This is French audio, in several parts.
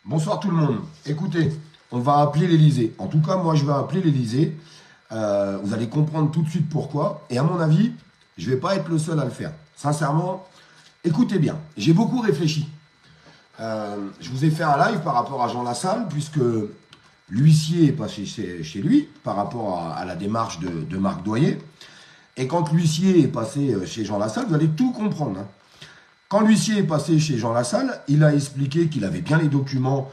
Bonsoir tout le monde. Écoutez, on va appeler l'Élysée. En tout cas, moi, je vais appeler l'Élysée. Vous allez comprendre tout de suite pourquoi. Et à mon avis, je ne vais pas être le seul à le faire. Sincèrement, écoutez bien. J'ai beaucoup réfléchi. Je vous ai fait un live par rapport à Jean Lassalle, puisque l'huissier est passé chez lui par rapport à la démarche de Marc Doyer. Et quand l'huissier est passé chez Jean Lassalle, vous allez tout comprendre, hein. Quand l'huissier est passé chez Jean Lassalle, il a expliqué qu'il avait bien les documents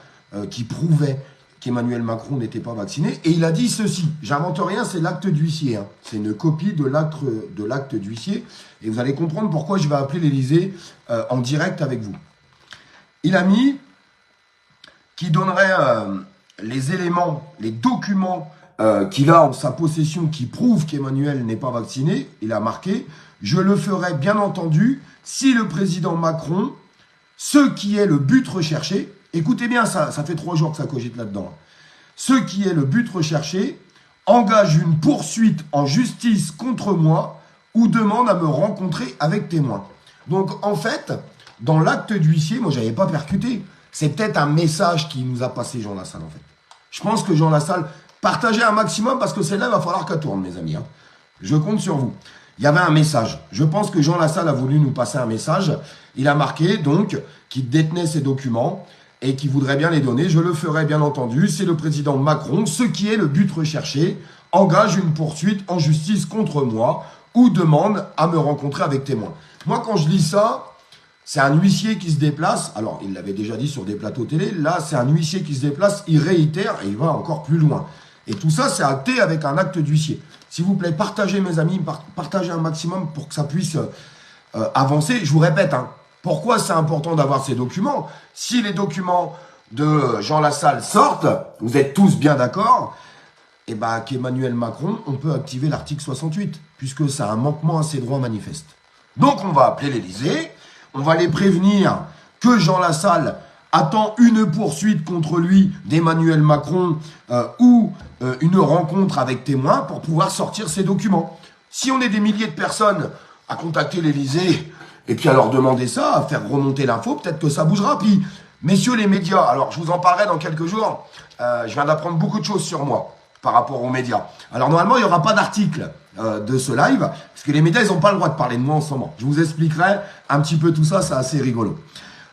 qui prouvaient qu'Emmanuel Macron n'était pas vacciné. Et il a dit ceci, j'invente rien, c'est l'acte d'huissier, hein. C'est une copie de l'acte d'huissier. Et vous allez comprendre pourquoi je vais appeler l'Élysée en direct avec vous. Il a mis qu'il donnerait les éléments, les documents qu'il a en sa possession qui prouvent qu'Emmanuel n'est pas vacciné. Il a marqué « Je le ferai bien entendu si le président Macron, ce qui est le but recherché, écoutez bien ça fait 3 jours que ça cogite là-dedans, ce qui est le but recherché, engage une poursuite en justice contre moi ou demande à me rencontrer avec témoin. » Donc en fait, dans l'acte d'huissier, moi j'avais pas percuté. C'est peut-être un message qui nous a passé Jean Lassalle en fait. Je pense que Jean Lassalle, partagez un maximum parce que celle-là, il va falloir qu'elle tourne mes amis, hein. Je compte sur vous. Il y avait un message. Je pense que Jean Lassalle a voulu nous passer un message. Il a marqué donc qu'il détenait ces documents et qu'il voudrait bien les donner. Je le ferai bien entendu. C'est le président Macron, ce qui est le but recherché, engage une poursuite en justice contre moi ou demande à me rencontrer avec témoin. Moi, quand je lis ça, c'est un huissier qui se déplace. Alors, il l'avait déjà dit sur des plateaux télé. Là, c'est un huissier qui se déplace. Il réitère et il va encore plus loin. Et tout ça, c'est acté avec un acte d'huissier. S'il vous plaît, partagez mes amis, partagez un maximum pour que ça puisse avancer. Je vous répète, hein, pourquoi c'est important d'avoir ces documents? Si les documents de Jean Lassalle sortent, vous êtes tous bien d'accord, et ben qu'Emmanuel Macron, on peut activer l'article 68, puisque c'est un manquement à ses droits manifestes. Donc on va appeler l'Élysée, on va les prévenir que Jean Lassalle attend une poursuite contre lui d'Emmanuel Macron ou une rencontre avec témoins pour pouvoir sortir ces documents. Si on est des milliers de personnes à contacter l'Élysée et puis à leur demander ça, à faire remonter l'info, peut-être que ça bougera. Puis, messieurs les médias, alors je vous en parlerai dans quelques jours, je viens d'apprendre beaucoup de choses sur moi par rapport aux médias. Alors normalement, il n'y aura pas d'article de ce live, parce que les médias, ils n'ont pas le droit de parler de moi en ce moment. Je vous expliquerai un petit peu tout ça, c'est assez rigolo.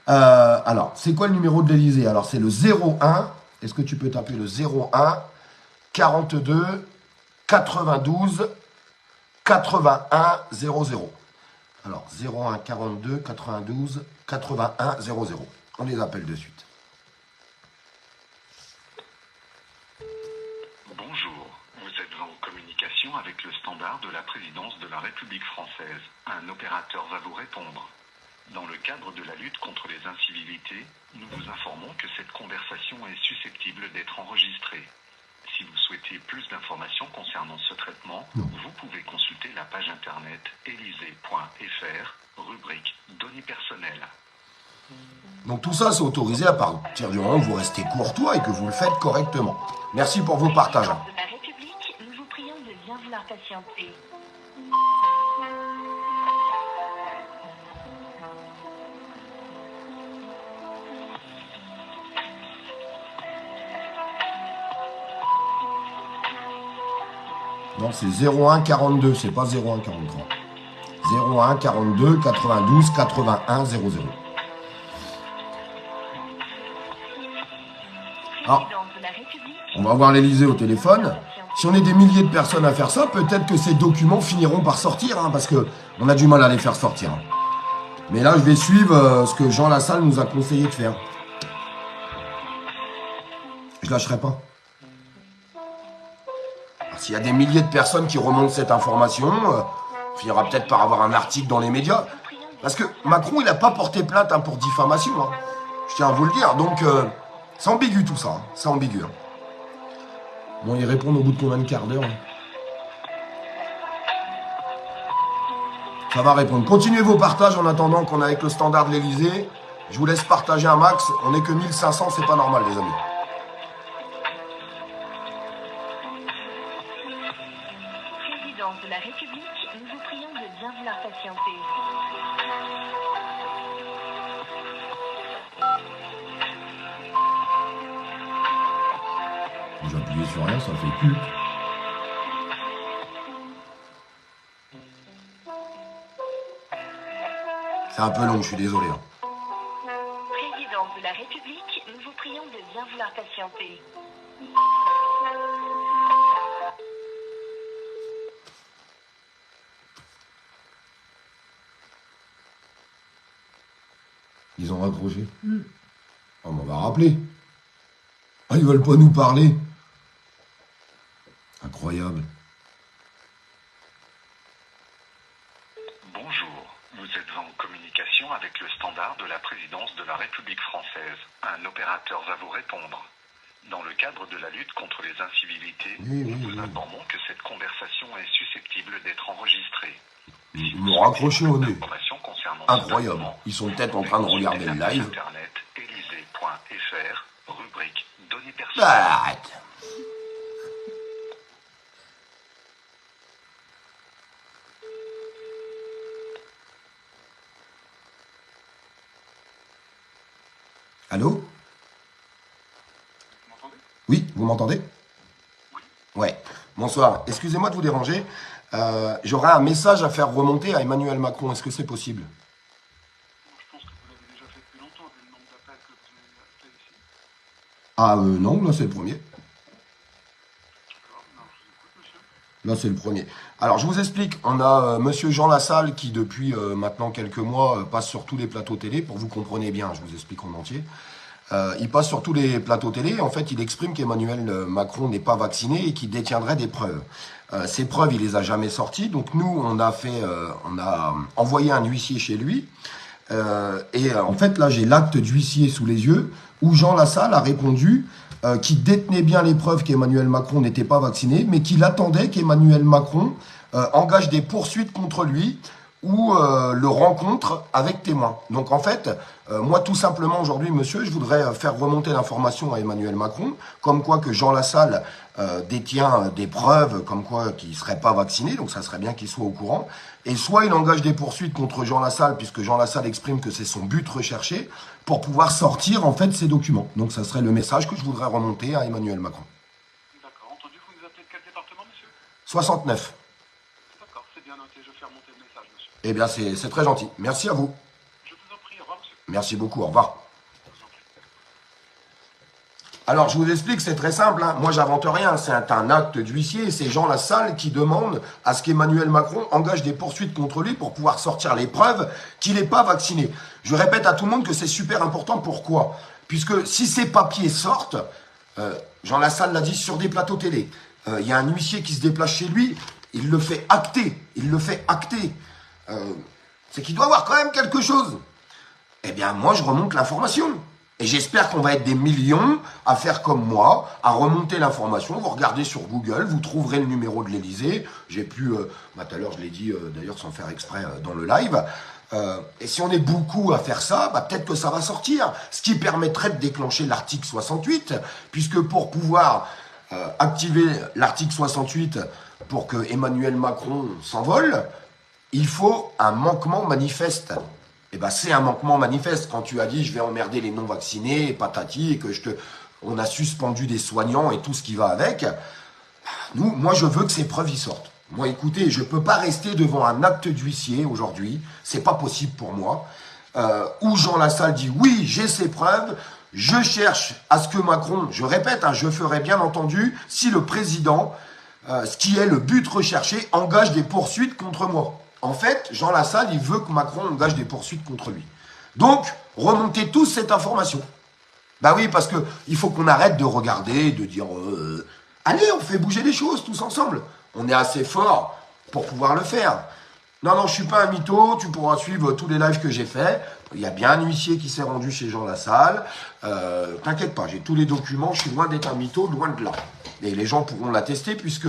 Alors, c'est quoi le numéro de l'Élysée? Alors, c'est le 01. Est-ce que tu peux taper le 01 42 92 81 00. Alors, 01 42 92 81 00. On les appelle de suite. Bonjour, vous êtes en communication avec le standard de la présidence de la République française. Un opérateur va vous répondre. Dans le cadre de la lutte contre les incivilités, nous vous informons que cette conversation est susceptible d'être enregistrée. Si vous souhaitez plus d'informations concernant ce traitement, vous pouvez consulter la page internet elysée.fr, rubrique données personnelles. Donc tout ça, c'est autorisé à partir du moment où vous restez courtois et que vous le faites correctement. Merci pour vos partages. De la République, nous vous prions de bien vouloir patienter. Non, c'est 01 42, c'est pas 01 43. 01 42 92 81 00. Alors, on va voir l'Élysée au téléphone. Si on est des milliers de personnes à faire ça, peut-être que ces documents finiront par sortir, hein, parce qu'on a du mal à les faire sortir. Mais là, je vais suivre ce que Jean Lassalle nous a conseillé de faire. Je lâcherai pas. S'il y a des milliers de personnes qui remontent cette information, il finira peut-être par avoir un article dans les médias. Parce que Macron, il n'a pas porté plainte pour diffamation, hein. Je tiens à vous le dire. Donc, c'est ambigu tout ça. Hein. C'est ambigu. Hein. Bon, ils répondent au bout de combien de quart d'heure, hein. Ça va répondre. Continuez vos partages en attendant qu'on est avec le standard de l'Élysée. Je vous laisse partager un max. On n'est que 1500, c'est pas normal, les amis. De la République, nous vous prions de bien vouloir patienter. J'ai appuyé sur rien, ça fait plus. C'est un peu long, je suis désolé. Hein. Présidence de la République, nous vous prions de bien vouloir patienter. Ils ont raccroché. On va rappeler. Ah, ils veulent pas nous parler. Incroyable. Bonjour, vous êtes en communication avec le standard de la présidence de la République française. Un opérateur va vous répondre. Dans le cadre de la lutte contre les incivilités, nous vous informons que cette conversation est susceptible d'être enregistrée. Ils m'ont raccroché au nez. Informations concernant Incroyable. Ils sont peut-être en train de regarder le live. Internet, élysée.fr, rubrique données Bah, personnelles. arrête. Allô? Oui, vous m'entendez? Ouais. Bonsoir. Excusez-moi de vous déranger. J'aurais un message à faire remonter à Emmanuel Macron. Est-ce que c'est possible? Je pense que vous l'avez déjà fait depuis longtemps, vu le nombre d'appels que vous avez fait ici. Ah non, là c'est le premier. D'accord, non, je vous écoute, monsieur. Là c'est le premier. Alors je vous explique. On a monsieur Jean Lassalle qui depuis maintenant quelques mois passe sur tous les plateaux télé. Pour vous compreniez bien, je vous explique en entier. Il passe sur tous les plateaux télé. En fait, il exprime qu'Emmanuel Macron n'est pas vacciné et qu'il détiendrait des preuves. Ces preuves, il les a jamais sorties. Donc nous, on a envoyé un huissier chez lui. Et en fait, là, j'ai l'acte d'huissier sous les yeux où Jean Lassalle a répondu qu'il détenait bien les preuves qu'Emmanuel Macron n'était pas vacciné, mais qu'il attendait qu'Emmanuel Macron engage des poursuites contre lui ou le rencontre avec témoins. Donc en fait, moi tout simplement aujourd'hui, monsieur, je voudrais faire remonter l'information à Emmanuel Macron, comme quoi que Jean Lassalle détient des preuves, comme quoi qu'il ne serait pas vacciné, donc ça serait bien qu'il soit au courant. Et soit il engage des poursuites contre Jean Lassalle, puisque Jean Lassalle exprime que c'est son but recherché, pour pouvoir sortir en fait ces documents. Donc ça serait le message que je voudrais remonter à Emmanuel Macron. D'accord, entendu, vous nous appelez de quel département, monsieur? 69. D'accord, c'est bien noté, je vais faire monter le message, monsieur. Eh bien c'est très gentil. Merci à vous. Je vous en prie, au revoir, monsieur. Merci beaucoup, au revoir. Je vous en prie. Alors, je vous explique, c'est très simple. Hein. Moi, j'invente rien. C'est un acte d'huissier. C'est Jean Lassalle qui demande à ce qu'Emmanuel Macron engage des poursuites contre lui pour pouvoir sortir les preuves qu'il n'est pas vacciné. Je répète à tout le monde que c'est super important. Pourquoi? Puisque si ces papiers sortent, Jean Lassalle l'a dit sur des plateaux télé, il y a un huissier qui se déplace chez lui, il le fait acter. Il le fait acter. C'est qu'il doit avoir quand même quelque chose. Eh bien, moi, je remonte l'information. Et j'espère qu'on va être des millions à faire comme moi, à remonter l'information. Vous regardez sur Google, vous trouverez le numéro de l'Élysée. J'ai pu, tout à l'heure je l'ai dit d'ailleurs sans faire exprès dans le live. Et si on est beaucoup à faire ça, peut-être que ça va sortir. Ce qui permettrait de déclencher l'article 68, puisque pour pouvoir activer l'article 68 pour que Emmanuel Macron s'envole, il faut un manquement manifeste. Eh ben, c'est un manquement manifeste quand tu as dit je vais emmerder les non-vaccinés, patati, et que on a suspendu des soignants et tout ce qui va avec. Moi, je veux que ces preuves y sortent. Moi, écoutez, je ne peux pas rester devant un acte d'huissier aujourd'hui. C'est pas possible pour moi. Où Jean Lassalle dit oui, j'ai ces preuves. Je cherche à ce que Macron, je répète, je ferai bien entendu si le président, ce qui est le but recherché, engage des poursuites contre moi. En fait, Jean Lassalle, il veut que Macron engage des poursuites contre lui. Donc, remontez tous cette information. Bah oui, parce que il faut qu'on arrête de regarder, de dire allez, on fait bouger les choses tous ensemble. On est assez fort pour pouvoir le faire. Non, je suis pas un mytho, tu pourras suivre tous les lives que j'ai faits. Il y a bien un huissier qui s'est rendu chez Jean Lassalle. T'inquiète pas, j'ai tous les documents, je suis loin d'être un mytho, loin de là. Et les gens pourront l'attester puisque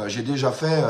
j'ai déjà fait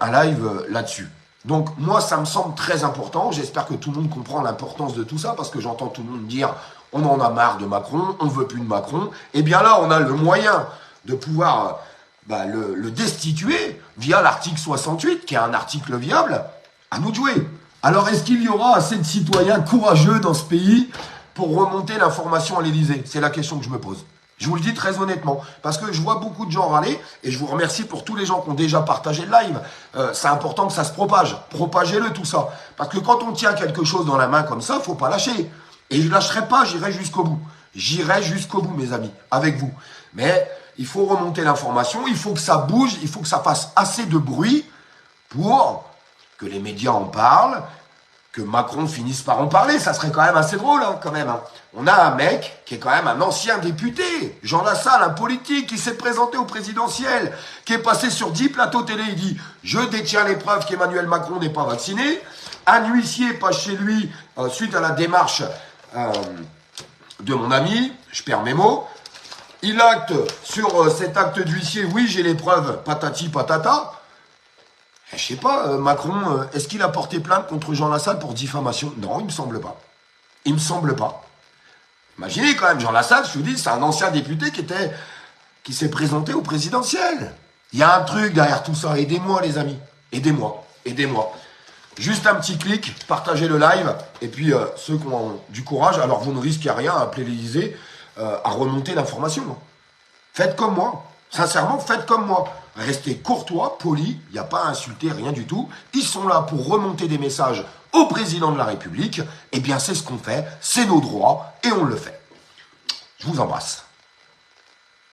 un live là-dessus. Donc moi, ça me semble très important. J'espère que tout le monde comprend l'importance de tout ça parce que j'entends tout le monde dire on en a marre de Macron, on veut plus de Macron. Et bien là, on a le moyen de pouvoir le destituer via l'article 68, qui est un article viable. À nous de jouer. Alors, est-ce qu'il y aura assez de citoyens courageux dans ce pays pour remonter l'information à l'Élysée? C'est la question que je me pose. Je vous le dis très honnêtement, parce que je vois beaucoup de gens râler, et je vous remercie pour tous les gens qui ont déjà partagé le live. C'est important que ça se propage. Propagez-le tout ça. Parce que quand on tient quelque chose dans la main comme ça, faut pas lâcher. Et je lâcherai pas, j'irai jusqu'au bout. J'irai jusqu'au bout, mes amis, avec vous. Mais il faut remonter l'information, il faut que ça bouge, il faut que ça fasse assez de bruit pour que les médias en parlent, que Macron finisse par en parler. Ça serait quand même assez drôle, hein, quand même. Hein. On a un mec qui est quand même un ancien député, Jean Lassalle, un politique qui s'est présenté au présidentiel, qui est passé sur 10 plateaux télé. Il dit « Je détiens les preuves qu'Emmanuel Macron n'est pas vacciné ». Un huissier passe chez lui suite à la démarche de mon ami, je perds mes mots. Il acte sur cet acte d'huissier, oui, j'ai les preuves, patati patata. Je sais pas, Macron, est-ce qu'il a porté plainte contre Jean Lassalle pour diffamation? Non, il me semble pas. Il me semble pas. Imaginez quand même, Jean Lassalle, je vous dis, c'est un ancien député qui s'est présenté au présidentiel. Il y a un truc derrière tout ça. Aidez-moi, les amis. Aidez-moi. Aidez-moi. Juste un petit clic, partagez le live. Et puis, ceux qui ont du courage, alors vous ne risquez rien à appeler l'Élysée, à remonter l'information. Faites comme moi. Sincèrement, faites comme moi. Restez courtois, polis, il n'y a pas à insulter, rien du tout. Ils sont là pour remonter des messages au président de la République. Eh bien, c'est ce qu'on fait, c'est nos droits et on le fait. Je vous embrasse.